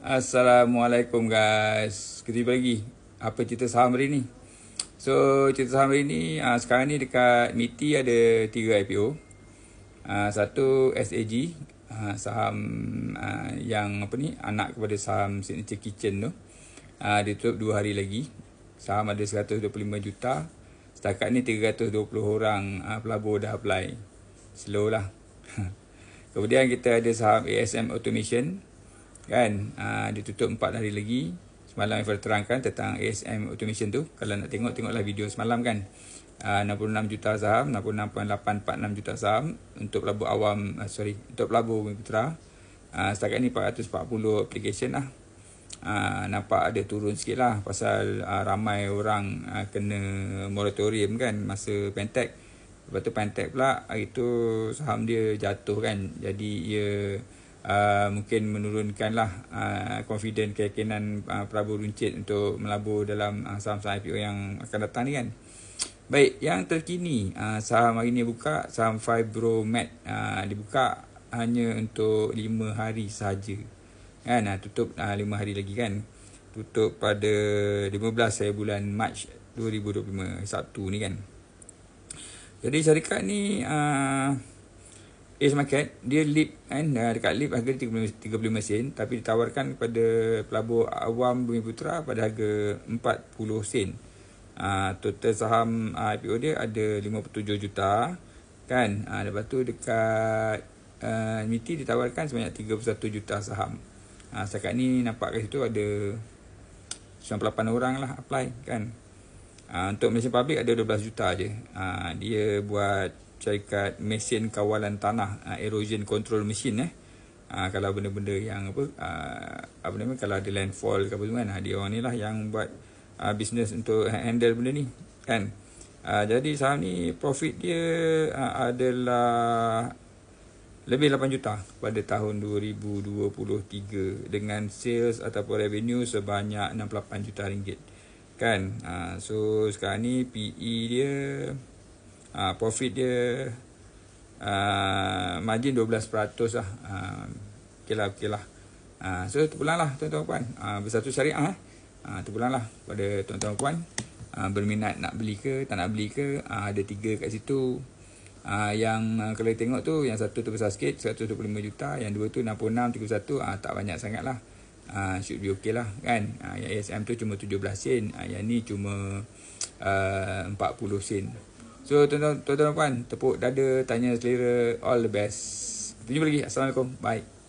Assalamualaikum guys. Kita jumpa lagi. Apa cerita saham hari ni? So, cerita saham hari ni sekarang ni dekat MITI ada 3 IPO. Satu SAG, saham yang anak kepada saham Signature Kitchen tu. Dia tutup 2 hari lagi. Saham ada 125 juta. Setakat ni 320 orang pelabur dah apply. Slow lah. Kemudian kita ada saham ASM Automation. Kan, dia tutup 4 hari lagi. Semalam saya terangkan tentang ASM Automation tu. Kalau nak tengok, tengoklah video semalam kan. 66 juta saham, 66.846 juta saham untuk pelabur awam, untuk pelabur Bumiputera. Setakat ni 440 application lah. Nampak ada turun sikit lah pasal ramai orang kena moratorium kan masa Pentek. Lepas tu Pentek pula hari tu saham dia jatuh kan. Jadi ia mungkin menurunkanlah confident keyakinan pelabur runcit untuk melabur dalam saham-saham IPO yang akan datang ni kan. Baik, yang terkini saham hari ni buka, saham Fibromed dibuka hanya untuk 5 hari sahaja kan. Tutup 5 hari lagi kan. Tutup pada 15 bulan Mac 2025 Sabtu ni kan. Jadi syarikat ni Ace Market, dia lip kan, dekat lip harga 35 sen tapi ditawarkan kepada pelabur awam Bumiputera pada harga 40 sen. Total saham IPO dia ada 57 juta kan. Lepas tu dekat MITI ditawarkan sebanyak 31 juta saham. Setakat ni nampak kat situ ada 98 orang lah apply kan. Untuk Malaysia Public ada 12 juta je. Dia buat syarikat mesin kawalan tanah, erosion control machine kalau benda-benda yang kalau ada landfall ke apa semua kan, dia orang ni lah yang buat bisnes untuk handle benda ni kan. Jadi saham ni profit dia adalah lebih 8 juta pada tahun 2023 dengan sales ataupun revenue sebanyak 68 juta ringgit kan. So sekarang ni PE dia, profit dia margin 12% lah. Okay lah. So terpulang lah tuan-tuan puan. Bersatu Syariah terpulang lah pada tuan-tuan puan. Berminat nak beli ke tak nak beli ke, ada 3 kat situ. Yang kalau tengok tu, yang satu tu besar sikit 125 juta, yang dua tu 66, 31, tak banyak sangat lah. Should be okay lah kan. Yang ASM tu cuma 17 sen, yang ni cuma 40 sen. So tuan-tuan puan, tepuk dada, tanya selera, all the best. Kita jumpa lagi. Assalamualaikum. Bye.